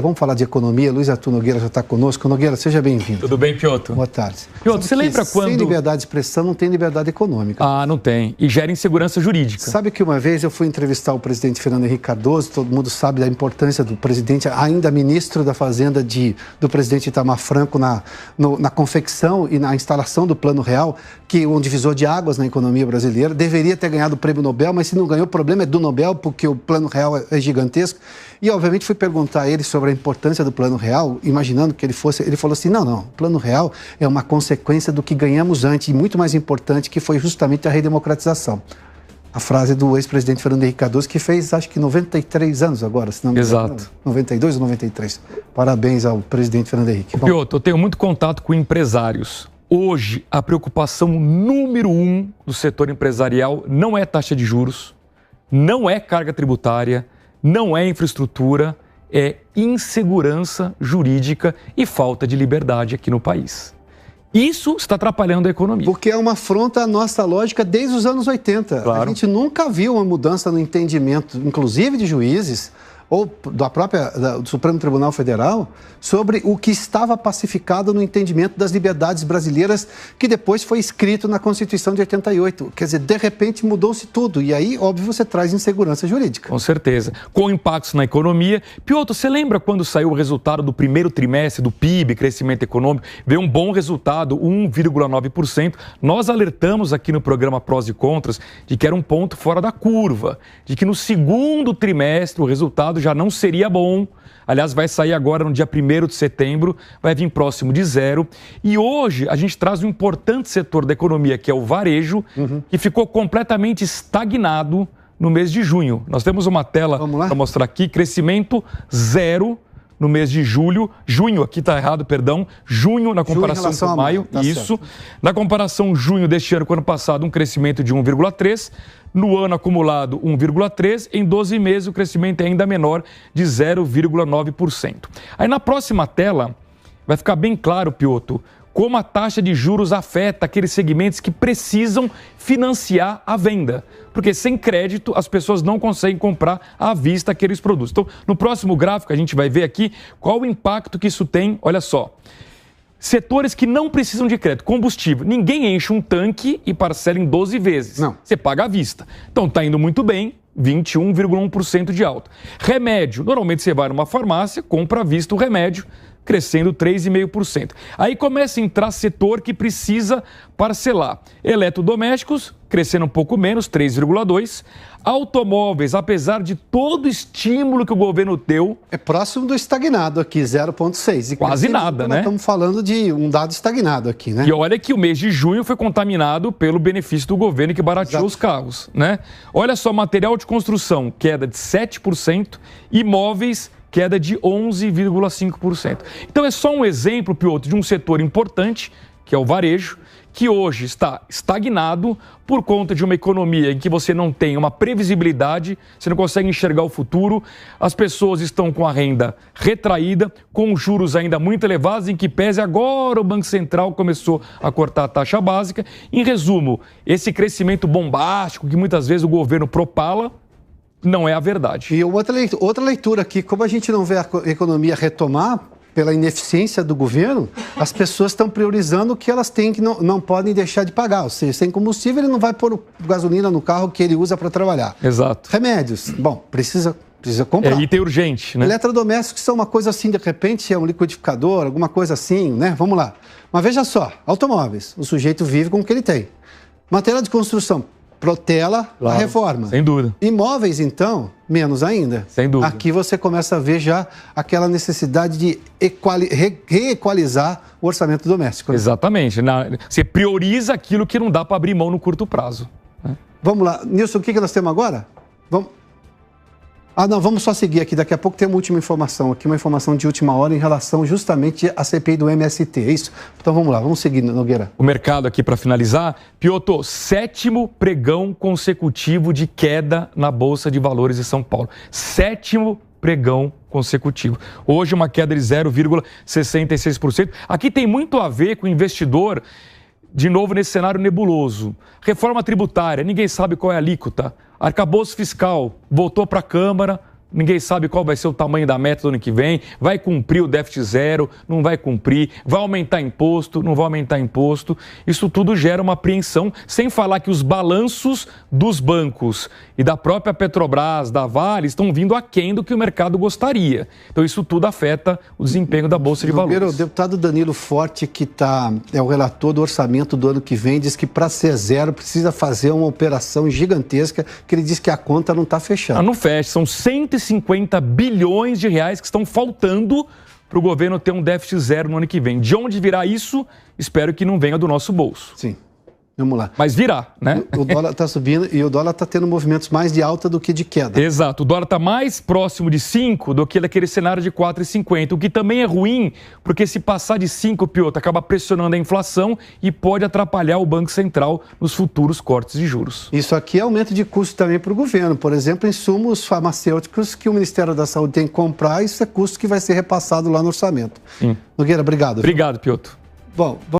Vamos falar de economia. Luiz Arthur Nogueira já está conosco. Nogueira, seja bem-vindo. Tudo bem, Piotr? Boa tarde. Piotr, você lembra quando... Sem liberdade de expressão não tem liberdade econômica. Ah, não tem. E gera insegurança jurídica. Sabe que uma vez eu fui entrevistar o presidente Fernando Henrique Cardoso, todo mundo sabe da importância do presidente, ainda ministro da Fazenda do presidente Itamar Franco na confecção e na instalação do Plano Real, que é um divisor de águas na economia brasileira. Deveria ter ganhado o prêmio Nobel, mas se não ganhou, o problema é do Nobel, porque o Plano Real é gigantesco. E, obviamente, fui perguntar a ele sobre a importância do Plano Real, imaginando que ele falou assim, não, o Plano Real é uma consequência do que ganhamos antes, e muito mais importante, que foi justamente a redemocratização. A frase do ex-presidente Fernando Henrique Cardoso, que fez, acho que 93 anos agora, se não me engano. Exato. 92 ou 93. Parabéns ao presidente Fernando Henrique. Piotr, eu tenho muito contato com empresários. Hoje, a preocupação número 1 do setor empresarial não é taxa de juros, não é carga tributária, não é infraestrutura, é insegurança jurídica e falta de liberdade aqui no país. Isso está atrapalhando a economia. Porque é uma afronta à nossa lógica desde os anos 80. Claro. A gente nunca viu uma mudança no entendimento, inclusive de juízes, ou do Supremo Tribunal Federal, sobre o que estava pacificado no entendimento das liberdades brasileiras, que depois foi escrito na Constituição de 88. Quer dizer, de repente mudou-se tudo. E aí, óbvio, você traz insegurança jurídica. Com certeza. Com impactos na economia. Piotr, você lembra quando saiu o resultado do primeiro trimestre do PIB, crescimento econômico? Veio um bom resultado, 1,9%. Nós alertamos aqui no programa Prós e Contras de que era um ponto fora da curva, de que no segundo trimestre o resultado já não seria bom. Aliás, vai sair agora no dia 1º de setembro, vai vir próximo de 0. E hoje a gente traz um importante setor da economia, que é o varejo, que ficou completamente estagnado no mês de junho. Nós temos uma tela para mostrar aqui, crescimento 0 no mês de julho. Junho, aqui está errado, perdão. Junho na comparação com maio. Tá isso. Certo. Na comparação junho deste ano com o ano passado, um crescimento de 1,3%. No ano acumulado, 1,3%. Em 12 meses, o crescimento é ainda menor, de 0,9%. Aí na próxima tela, vai ficar bem claro, Piotr, como a taxa de juros afeta aqueles segmentos que precisam financiar a venda. Porque sem crédito, as pessoas não conseguem comprar à vista aqueles produtos. Então, no próximo gráfico, a gente vai ver aqui qual o impacto que isso tem. Olha só. Setores que não precisam de crédito, combustível. Ninguém enche um tanque e parcela em 12 vezes. Não. Você paga à vista. Então está indo muito bem, 21,1% de alta. Remédio. Normalmente você vai numa farmácia, compra à vista o remédio, crescendo 3,5%. Aí começa a entrar setor que precisa parcelar. Eletrodomésticos, crescendo um pouco menos, 3,2%. Automóveis, apesar de todo o estímulo que o governo deu... É próximo do estagnado aqui, 0,6%. Quase nada, né? Nós estamos falando de um dado estagnado aqui, né? E olha que o mês de junho foi contaminado pelo benefício do governo que barateou os carros, né? Olha só, material de construção, queda de 7%, imóveis, queda de 11,5%. Então é só um exemplo, Piotr, de um setor importante, que é o varejo, que hoje está estagnado por conta de uma economia em que você não tem uma previsibilidade, você não consegue enxergar o futuro, as pessoas estão com a renda retraída, com juros ainda muito elevados, em que pese agora o Banco Central começou a cortar a taxa básica. Em resumo, esse crescimento bombástico que muitas vezes o governo propala, não é a verdade. E outra leitura aqui, como a gente não vê a economia retomar, pela ineficiência do governo, as pessoas estão priorizando o que elas têm, que não podem deixar de pagar. Ou seja, sem combustível, ele não vai pôr gasolina no carro que ele usa para trabalhar. Exato. Remédios, bom, precisa comprar. É item urgente, né? Eletrodomésticos são uma coisa assim, de repente é um liquidificador, alguma coisa assim, né? Vamos lá. Mas veja só, automóveis, o sujeito vive com o que ele tem. Material de construção, protela a reforma. Sem dúvida. Imóveis, então, menos ainda. Sem dúvida. Aqui você começa a ver já aquela necessidade de reequalizar o orçamento doméstico. Né? Exatamente. Você prioriza aquilo que não dá para abrir mão no curto prazo. Né? Vamos lá. Nilson, o que nós temos agora? Vamos só seguir aqui. Daqui a pouco tem uma última informação aqui, uma informação de última hora em relação justamente à CPI do MST, é isso? Então vamos lá, vamos seguir, Nogueira. O mercado aqui para finalizar. Piotr, 7º pregão consecutivo de queda na Bolsa de Valores de São Paulo. 7º pregão consecutivo. Hoje uma queda de 0,66%. Aqui tem muito a ver com o investidor, de novo nesse cenário nebuloso. Reforma tributária, ninguém sabe qual é a alíquota. Arcabouço fiscal, voltou para a Câmara, Ninguém sabe qual vai ser o tamanho da meta do ano que vem, vai cumprir o déficit zero, não vai cumprir, vai aumentar imposto, não vai aumentar imposto. Isso tudo gera uma apreensão, sem falar que os balanços dos bancos e da própria Petrobras, da Vale, estão vindo aquém do que o mercado gostaria. Então isso tudo afeta o desempenho da Bolsa de Valores. O deputado Danilo Forte, que é o relator do orçamento do ano que vem, diz que para ser zero precisa fazer uma operação gigantesca, que ele diz que a conta não está fechando. Não fecha, são 150 bilhões de reais que estão faltando para o governo ter um déficit zero no ano que vem. De onde virá isso? Espero que não venha do nosso bolso. Sim. Vamos lá. Mas virá, né? O dólar está subindo e o dólar está tendo movimentos mais de alta do que de queda. Exato. O dólar está mais próximo de 5 do que daquele cenário de 4,50, o que também é ruim, porque se passar de 5, Piotr, acaba pressionando a inflação e pode atrapalhar o Banco Central nos futuros cortes de juros. Isso aqui é aumento de custo também para o governo. Por exemplo, insumos farmacêuticos que o Ministério da Saúde tem que comprar, isso é custo que vai ser repassado lá no orçamento. Sim. Nogueira, obrigado. Obrigado, Piotr. Bom,